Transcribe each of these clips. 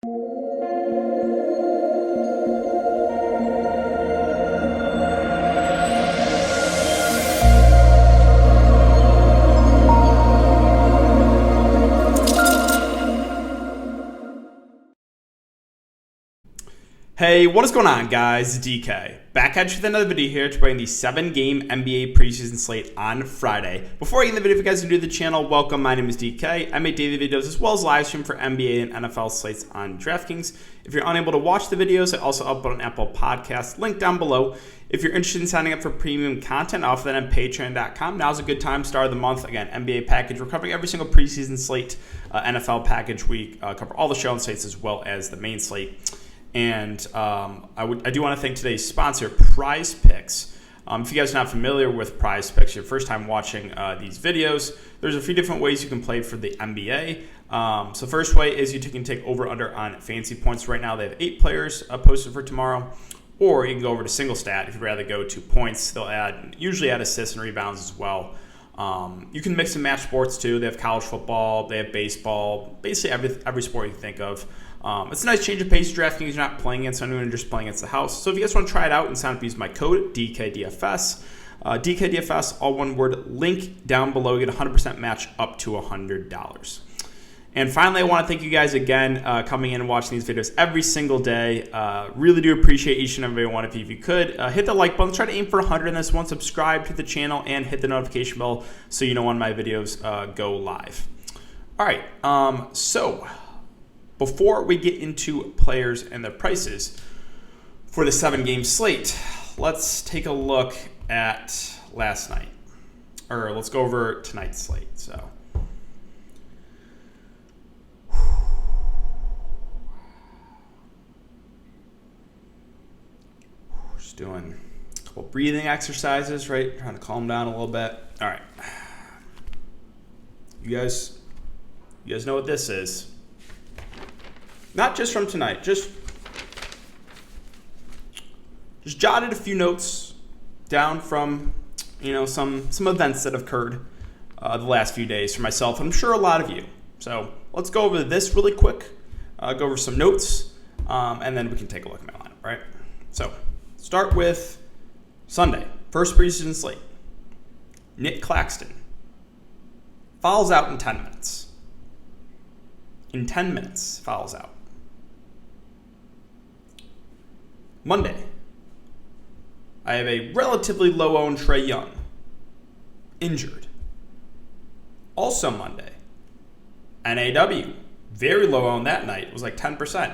Hey, what is going on, guys? It's DK. Back at you with another video here to bring the 7-game NBA preseason slate on Friday. Before I get into the video, if you guys are new to the channel, welcome. My name is DK. I make daily videos as well as live stream for NBA and NFL slates on Draftkings. If you're unable to watch the videos, I also upload an Apple Podcast, link down below. If you're interested in signing up for premium content, I offer that on patreon.com. Now's a good time, start of the month. Again, NBA package. We're covering every single preseason slate, NFL package week, cover all the show and slates as well as the main slate. And I do want to thank today's sponsor, Prize Picks. If you guys are not familiar with Prize Picks, your first time watching these videos, there's a few different ways you can play for the NBA. So first way is you can take over/under on fantasy points. Right now they have 8 players posted for tomorrow. Or you can go over to single stat if you'd rather go to points. They'll usually add assists and rebounds as well. You can mix and match sports too. They have college football, they have baseball, basically every sport you can think of. It's a nice change of pace. DraftKings, you're not playing against anyone, you're just playing against the house. So if you guys want to try it out and sign up, use my code DKDFS. DKDFS, all one word, link down below. You get a 100% match up to $100. And finally, I want to thank you guys again coming in and watching these videos every single day. Really do appreciate each and every one of you. If you could, hit the like button. Try to aim for 100 in this one. Subscribe to the channel and hit the notification bell so you know when my videos go live. All right, so before we get into players and their prices for the 7-game slate, let's take a look at last night. Or let's go over tonight's slate. So just doing a couple breathing exercises, right? Trying to calm down a little bit. All right. You guys know what this is. Not just from tonight, just jotted a few notes down from, some events that have occurred the last few days for myself. I'm sure a lot of you. So let's go over this really quick, go over some notes, and then we can take a look at my lineup, right? So start with Sunday, first preseason slate. Nick Claxton fouls out in 10 minutes. In 10 minutes, fouls out. Monday, I have a relatively low-owned Trae Young, injured. Also Monday, NAW, very low-owned that night. It was like 10%.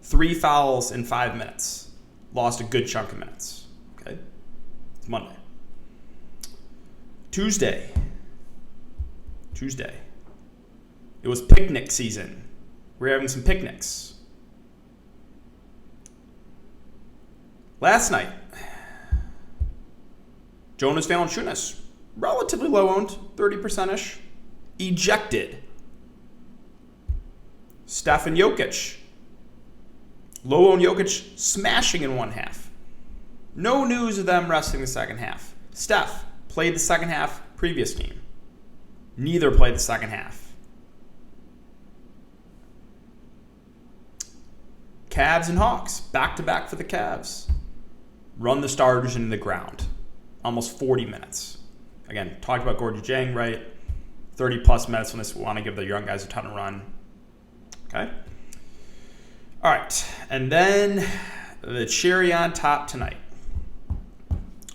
3 fouls in 5 minutes. Lost a good chunk of minutes. Okay, it's Monday. Tuesday. It was picnic season. We're having some picnics. Last night, Jonas Valanciunas, relatively low-owned, 30%-ish, ejected. Steph and Jokic, low-owned Jokic, smashing in one half. No news of them resting the second half. Steph played the second half previous game. Neither played the second half. Cavs and Hawks, back-to-back for the Cavs. Run the starters into the ground. Almost 40 minutes. Again, talked about Gorgie Jang, right? 30-plus minutes when they want to give the young guys a ton of run. Okay? All right. And then the cherry on top tonight.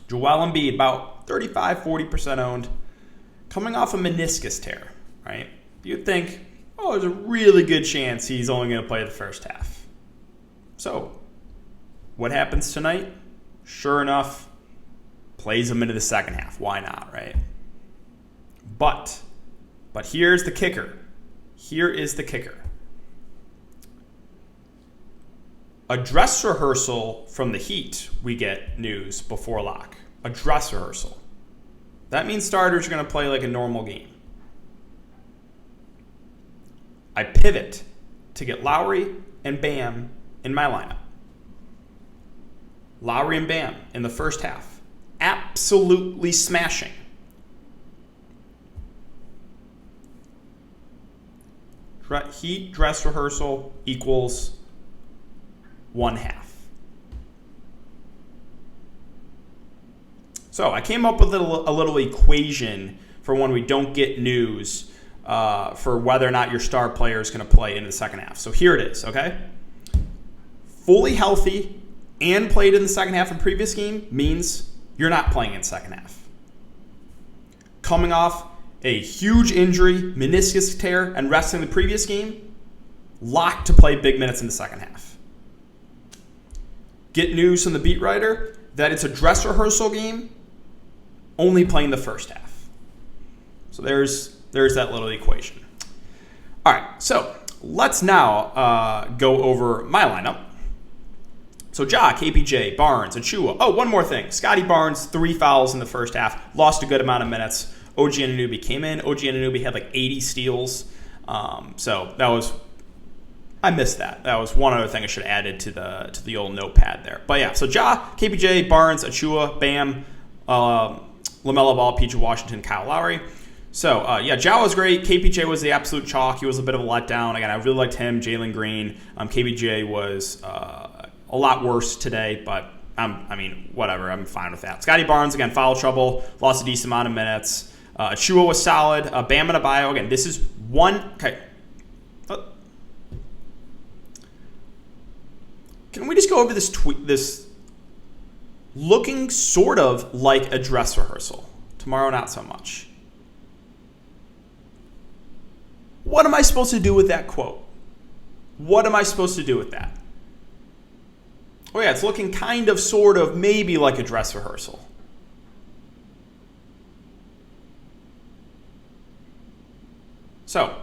Joel Embiid, about 35-40% owned. Coming off a meniscus tear, right? You'd think, there's a really good chance he's only going to play the first half. So, what happens tonight? Sure enough, plays him into the second half. Why not, right? But here's the kicker. Here is the kicker. A dress rehearsal from the Heat, we get news before lock. A dress rehearsal. That means starters are going to play like a normal game. I pivot to get Lowry and Bam in my lineup. Lowry and Bam in the first half. Absolutely smashing. Heat dress rehearsal equals 1/2. So I came up with a little equation for when we don't get news for whether or not your star player is going to play into the second half. So here it is, okay? Fully healthy and played in the second half of previous game means you're not playing in the second half. Coming off a huge injury, meniscus tear, and resting the previous game, locked to play big minutes in the second half. Get news from the beat writer that it's a dress rehearsal game, only playing the first half. So there's that little equation. All right, so let's now go over my lineup. So Ja, KPJ, Barnes, Achua. Oh, one more thing. Scotty Barnes, 3 fouls in the first half. Lost a good amount of minutes. OG Anunoby came in. OG Anunoby had like 80 steals. So that was... I missed that. That was one other thing I should have added to the old notepad there. But yeah, so Ja, KPJ, Barnes, Achua, Bam, LaMelo Ball, PJ Washington, Kyle Lowry. So, yeah, Ja was great. KPJ was the absolute chalk. He was a bit of a letdown. Again, I really liked him. Jalen Green. KPJ was... a lot worse today, but I mean, whatever. I'm fine with that. Scotty Barnes, again, foul trouble, lost a decent amount of minutes. Achua was solid. Bam Adebayo, again, this is one. Okay. Can we just go over this tweet? This looking sort of like a dress rehearsal. Tomorrow, not so much. What am I supposed to do with that quote? What am I supposed to do with that? Oh yeah, it's looking kind of, sort of, maybe like a dress rehearsal. So,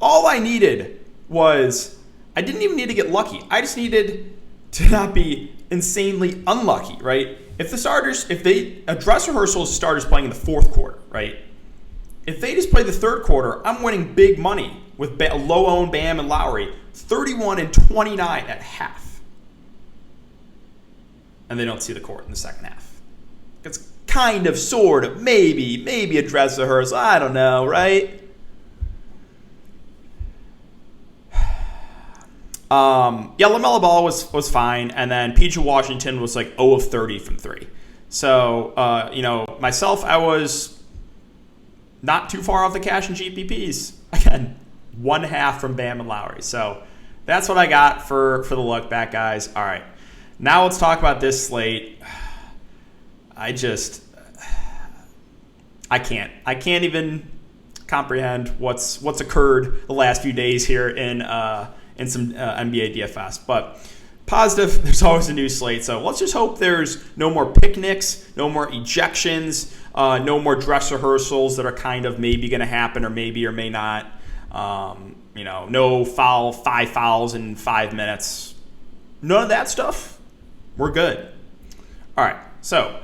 all I needed was, I didn't even need to get lucky. I just needed to not be insanely unlucky, right? If the starters, a dress rehearsal is starters playing in the fourth quarter, right? If they just play the third quarter, I'm winning big money with low-owned Bam and Lowry, 31 and 29 at half. And they don't see the court in the second half. It's kind of, sort of, maybe a dress rehearsal. I don't know, right? Yeah, LaMelo Ball was fine, and then PJ Washington was like 0 of 30 from 3. So, myself, I was not too far off the cash in GPPs. Again, 1/2 from Bam and Lowry. So that's what I got for the look back, guys. All right. Now let's talk about this slate. I can't even comprehend what's occurred the last few days here in some NBA DFS. But positive, there's always a new slate. So let's just hope there's no more picnics, no more ejections, no more dress rehearsals that are kind of maybe going to happen or maybe or may not. No 5 fouls in 5 minutes. None of that stuff. We're good. All right, so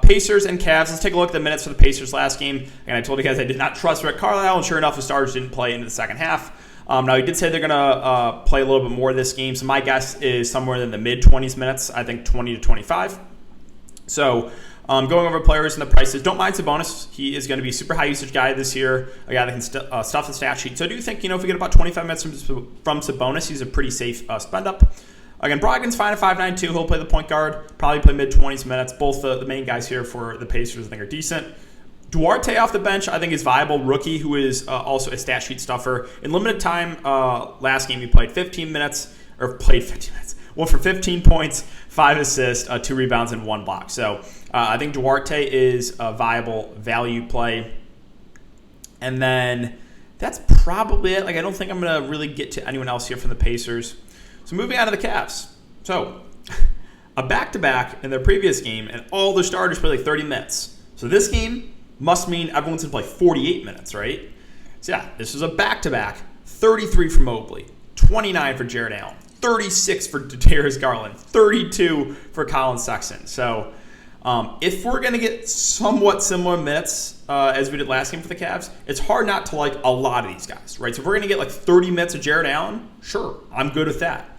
Pacers and Cavs. Let's take a look at the minutes for the Pacers last game. And I told you guys I did not trust Rick Carlisle, and sure enough, the starters didn't play into the second half. Now, he did say they're going to play a little bit more this game, so my guess is somewhere in the mid-20s minutes, I think 20 to 25. So going over players and the prices, don't mind Sabonis. He is going to be a super high-usage guy this year, a guy that can stuff the stat sheet. So I do think, if we get about 25 minutes from Sabonis, he's a pretty safe spend-up. Again, Brogdon's fine at 5'9", too. He'll play the point guard, probably play mid-20s minutes. Both the main guys here for the Pacers, I think, are decent. Duarte off the bench, I think, is viable. Rookie, who is also a stat sheet stuffer. In limited time, last game he played 15 minutes. Went for 15 points, 5 assists, 2 rebounds, and 1 block. So I think Duarte is a viable value play. And then that's probably it. I don't think I'm going to really get to anyone else here from the Pacers. So moving on to the Cavs. So a back-to-back in their previous game, and all their starters played like 30 minutes. So this game must mean everyone's going to play 48 minutes, right? So yeah, this is a back-to-back. 33 for Mobley, 29 for Jared Allen, 36 for Darius Garland, 32 for Colin Sexton. So if we're going to get somewhat similar minutes as we did last game for the Cavs, it's hard not to like a lot of these guys, right? So if we're going to get like 30 minutes of Jared Allen, sure, I'm good with that.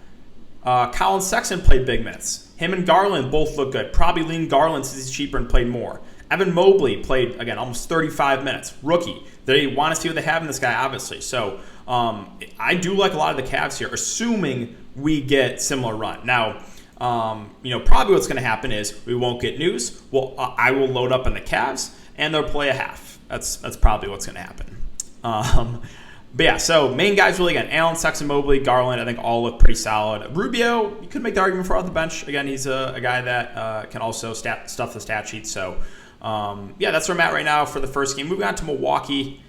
Colin Sexton played big minutes. Him and Garland both look good. Probably lean Garland since he's cheaper and played more. Evan Mobley played, again, almost 35 minutes. Rookie. they want to see what they have in this guy, obviously. So I do like a lot of the Cavs here, assuming we get similar run. Now, probably what's going to happen is we won't get news. Well, I will load up on the Cavs, and they'll play a half. That's probably what's going to happen. But yeah, so main guys really, again, Allen, Sexton, Mobley, Garland, I think all look pretty solid. Rubio, you could make the argument for off the bench. Again, he's a guy that can also stuff the stat sheet. So, that's where I'm at right now for the first game. Moving on to Milwaukee.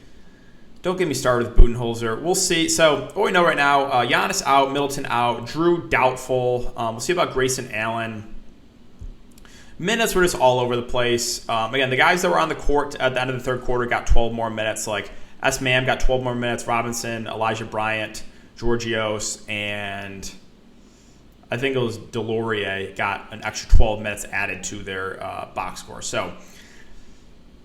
Don't get me started with Budenholzer. We'll see. So, what we know right now, Giannis out, Middleton out, Drew doubtful. We'll see about Grayson Allen. Minutes were just all over the place. Again, the guys that were on the court at the end of the third quarter got 12 more minutes. Like, S-Mam got 12 more minutes, Robinson, Elijah Bryant, Georgios, and I think it was Delorier got an extra 12 minutes added to their box score. So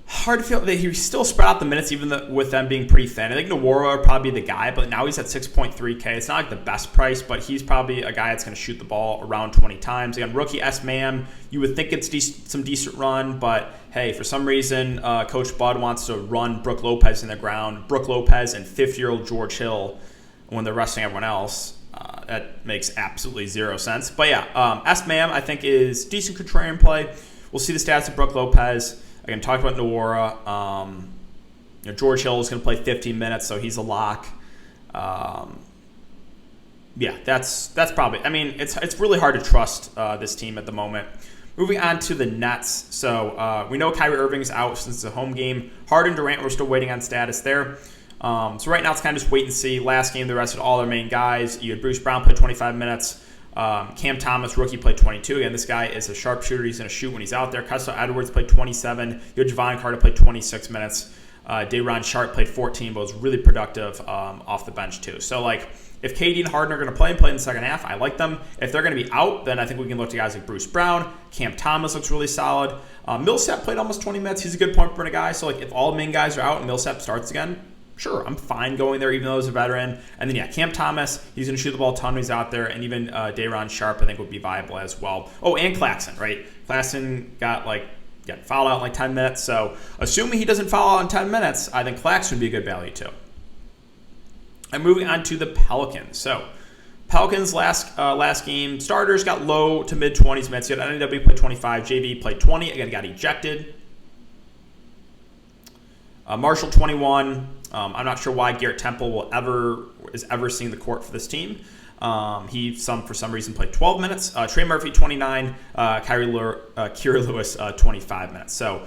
hard to feel that he still spread out the minutes even with them being pretty thin. I think Nwora would probably be the guy, but now he's at 6.3K. It's not like the best price, but he's probably a guy that's going to shoot the ball around 20 times. Again, rookie S-Man, you would think it's some decent run, but hey, for some reason, Coach Bud wants to run Brook Lopez in the ground. Brook Lopez and 50-year-old George Hill when they're resting everyone else. That makes absolutely zero sense. But yeah, S-Man I think is decent contrarian play. We'll see the stats of Brook Lopez. Again, talked about Nwora. George Hill is going to play 15 minutes, so he's a lock. That's probably. I mean, it's really hard to trust this team at the moment. Moving on to the Nets. So we know Kyrie Irving's out since it's a home game. Harden, Durant, we're still waiting on status there. So right now it's kind of just wait and see. Last game, they rested all their main guys. You had Bruce Brown play 25 minutes. Cam Thomas, rookie, played 22. Again, this guy is a sharpshooter. He's going to shoot when he's out there. Kessler Edwards played 27. You had Javon Carter played 26 minutes. Day'Ron Sharpe played 14, but was really productive off the bench too. So, like, if KD and Harden are going to play in the second half, I like them. If they're going to be out, then I think we can look to guys like Bruce Brown. Cam Thomas looks really solid. Millsap played almost 20 minutes. He's a good point per minute guy. So, like, if all the main guys are out and Millsap starts again, sure, I'm fine going there, even though he's a veteran. And then, Cam Thomas, he's going to shoot the ball a ton when he's out there. And even Day'Ron Sharpe, I think, would be viable as well. Oh, and Claxton, right? Claxton got fouled out in 10 minutes. So, assuming he doesn't foul out in 10 minutes, I think Claxton would be a good value too. And moving on to the Pelicans. So, Pelicans last game, starters got low to mid-20s minutes. You had NAW played 25, JV played 20. Again, got ejected. Marshall 21. I'm not sure why Garrett Temple is ever seeing the court for this team. He for some reason played 12 minutes. Trey Murphy 29. Kira Lewis 25 minutes. So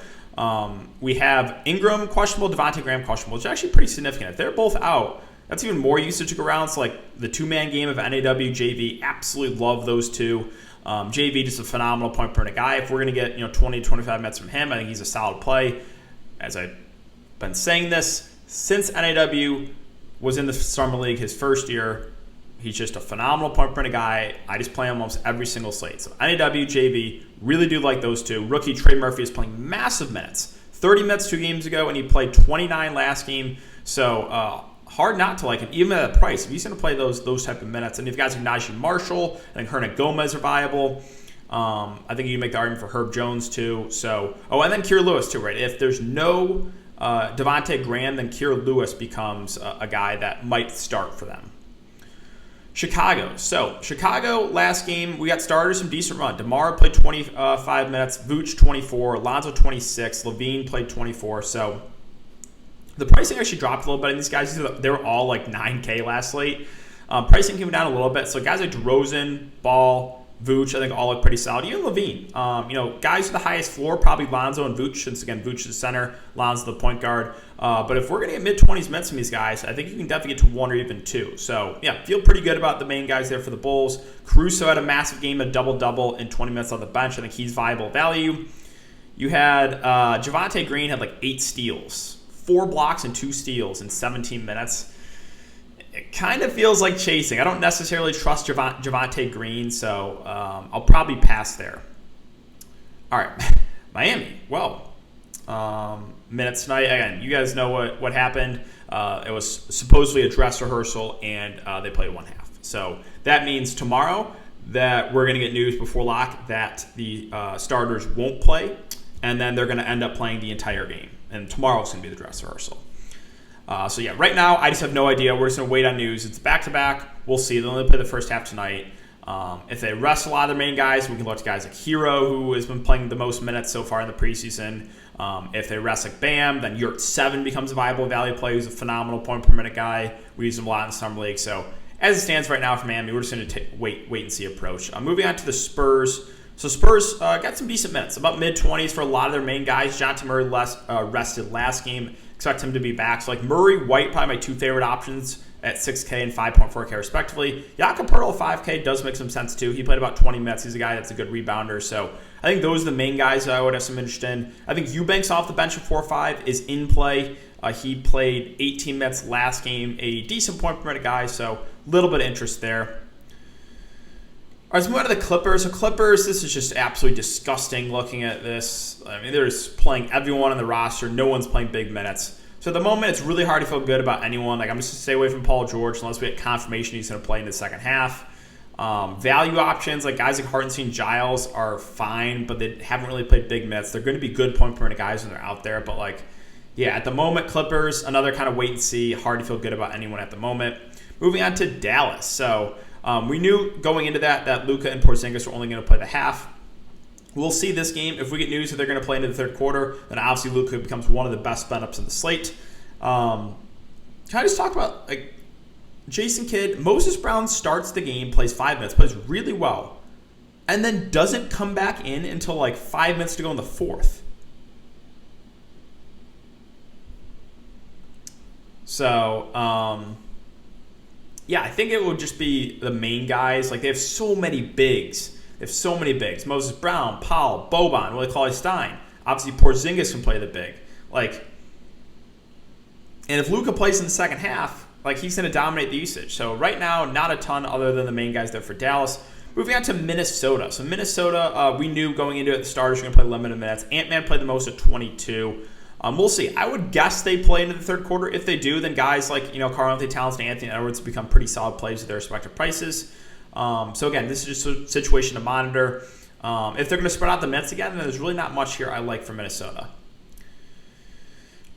we have Ingram questionable, Devontae Graham questionable, which is actually pretty significant. If they're both out, that's even more usage to go around. It's like the two-man game of NAW, JV. Absolutely love those two. JV just a phenomenal point per minute guy. If we're going to get 20 to 25 minutes from him, I think he's a solid play. As I've been saying this since NAW was in the summer league his first year, he's just a phenomenal point per minute guy. I just play him almost every single slate. So NAW, JV, really do like those two. Rookie Trey Murphy is playing massive minutes. 30 minutes 2 games ago, and he played 29 last game. So hard not to like him, even at that price. If he's going to play those type of minutes. And if guys like Najee Marshall, I think Hernan Gomez are viable. I think you can make the argument for Herb Jones too. So, and then Kira Lewis too, right? If there's no Devontae Graham, then Kira Lewis becomes a guy that might start for them. Chicago. So, Chicago, last game, we got starters, some decent run. DeMar played 25 minutes, Vooch 24, Lonzo 26, Levine played 24. So, the pricing actually dropped a little bit in these guys. They were all like 9K last slate. Pricing came down a little bit. So, guys like DeRozan, Ball, Vooch, I think all look pretty solid. Even Levine. Guys with the highest floor, probably Lonzo and Vooch, since, again, Vooch is the center, Lonzo the point guard. But if we're going to get mid-20s minutes from these guys, I think you can definitely get to 1 or even 2. So, feel pretty good about the main guys there for the Bulls. Caruso had a massive game, a double-double in 20 minutes on the bench. I think he's viable value. You had Javonte Green had 8 steals, 4 blocks and 2 steals in 17 minutes. It kind of feels like chasing. I don't necessarily trust Javonte Green, so I'll probably pass there. All right, Miami. Well, minutes tonight. Again, you guys know what happened. It was supposedly a dress rehearsal, and they played 1 half. So that means tomorrow that we're going to get news before lock that the starters won't play, and then they're going to end up playing the entire game. And tomorrow's going to be the dress rehearsal. So yeah, right now I just have no idea. We're just going to wait on news. It's back-to-back. We'll see. They'll only play the first half tonight. If they rest a lot of their main guys, we can look at guys like Hero, who has been playing the most minutes so far in the preseason. If they rest like Bam, then Yurt 7 becomes a viable value play. He's a phenomenal point per minute guy. We use him a lot in Summer League. So as it stands right now for Miami, we're just going to wait and see approach. Moving on to the Spurs. So Spurs got some decent minutes, about mid-20s for a lot of their main guys. Jonathan Murray rested last game. Expect him to be back. So like Murray, White, probably my two favorite options at 6K and 5.4K respectively. Jakob Poeltl 5K does make some sense too. He played about 20 minutes. He's a guy that's a good rebounder. So I think those are the main guys that I would have some interest in. I think Eubanks off the bench at 4-5 is in play. He played 18 minutes last game, a decent point per minute guy, so a little bit of interest there. All right, let's move on to the Clippers. So Clippers, this is just absolutely disgusting looking at this. I mean, they're just playing everyone on the roster. No one's playing big minutes. So at the moment, it's really hard to feel good about anyone. Like I'm just going to stay away from Paul George unless we get confirmation he's going to play in the second half. Value options, like guys like Hartenstein, Giles are fine, but they haven't really played big minutes. They're going to be good point per minute guys when they're out there. But like, yeah, at the moment, Clippers, another kind of wait and see. Hard to feel good about anyone at the moment. Moving on to Dallas. So we knew going into that Luka and Porzingis were only going to play the half. We'll see this game. If we get news that they're going to play into the third quarter, then obviously Luka becomes one of the best spend-ups in the slate. Can I just talk about like Jason Kidd? Moses Brown starts the game, plays 5 minutes, plays really well, and then doesn't come back in until like 5 minutes to go in the fourth. So, yeah, I think it would just be the main guys. Like, they have so many bigs. Moses Brown, Powell, Boban, Willie Cauley-Stein. Obviously, Porzingis can play the big. Like, and if Luka plays in the second half, like, he's going to dominate the usage. So right now, not a ton other than the main guys there for Dallas. Moving on to Minnesota. So Minnesota, we knew going into it, the starters are going to play limited minutes. Ant-Man played the most at 22. We'll see. I would guess they play into the third quarter. If they do, then guys like Karl-Anthony Towns and Anthony Edwards become pretty solid plays at their respective prices. So again, this is just a situation to monitor. If they're going to spread out the minutes again, then there's really not much here I like for Minnesota.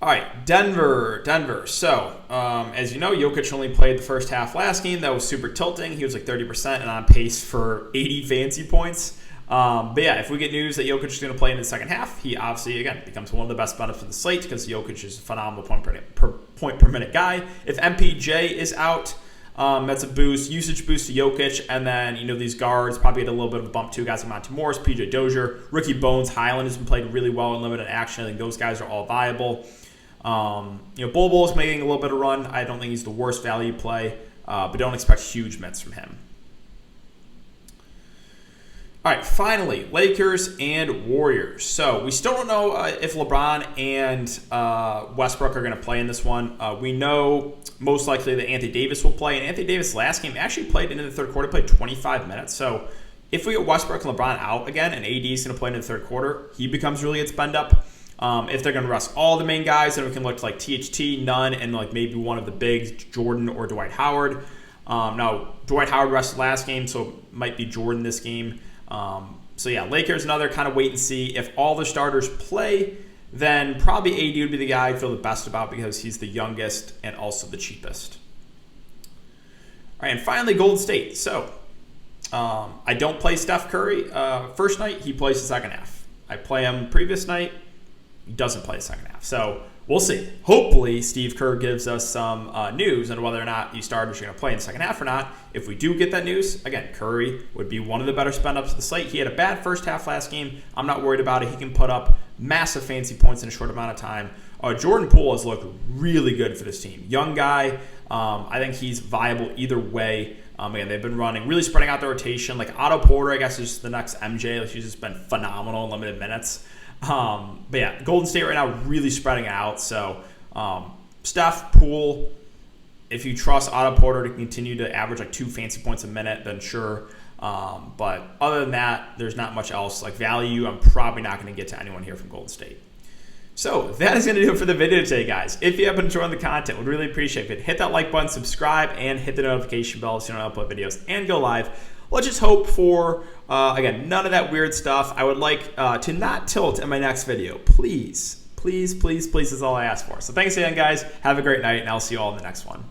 All right, Denver. So as you know, Jokic only played the first half last game. That was super tilting. He was like 30% and on pace for 80 fantasy points. But yeah, if we get news that Jokic is going to play in the second half, he obviously, again, becomes one of the best benefits of the slate because Jokic is a phenomenal point per minute guy. If MPJ is out, that's a boost, usage boost to Jokic. And then, these guards probably get a little bit of a bump too. Guys like Monty Morris, PJ Dozier, Ricky Bones, Highland has been played really well in limited action. I think those guys are all viable. Bol Bol is making a little bit of run. I don't think he's the worst value play, but don't expect huge minutes from him. All right, finally, Lakers and Warriors. So we still don't know if LeBron and Westbrook are going to play in this one. We know most likely that Anthony Davis will play. And Anthony Davis last game actually played into the third quarter, played 25 minutes. So if we get Westbrook and LeBron out again and AD is going to play into the third quarter, he becomes really good spend up. If they're going to rest all the main guys, then we can look to like THT, Nunn, and like maybe one of the bigs, Jordan or Dwight Howard. Now, Dwight Howard rested last game, so it might be Jordan this game. So yeah, Lakers, another kind of wait and see. If all the starters play, then probably AD would be the guy I feel the best about because he's the youngest and also the cheapest. All right, and finally, Golden State. So I don't play Steph Curry first night. He plays the second half. I play him previous night. He doesn't play the second half. So we'll see. Hopefully, Steve Kerr gives us some news on whether or not these starters are going to play in the second half or not. If we do get that news, again, Curry would be one of the better spend-ups of the slate. He had a bad first half last game. I'm not worried about it. He can put up massive fancy points in a short amount of time. Jordan Poole has looked really good for this team. Young guy. I think he's viable either way. Again, they've been really spreading out the rotation. Like Otto Porter, I guess, is the next MJ. Like, she's just been phenomenal in limited minutes. But yeah, Golden State right now really spreading out. So Steph, Poole, if you trust Otto Porter to continue to average like 2 fancy points a minute, then sure. But other than that, there's not much else. Like value, I'm probably not going to get to anyone here from Golden State. So that is going to do it for the video today, guys. If you have been enjoying the content, we'd really appreciate it. Hit that like button, subscribe, and hit the notification bell so you don't upload videos and go live. Let's just hope for, again, none of that weird stuff. I would like to not tilt in my next video. Please Please, please, please is all I ask for. So thanks again, guys. Have a great night, and I'll see you all in the next one.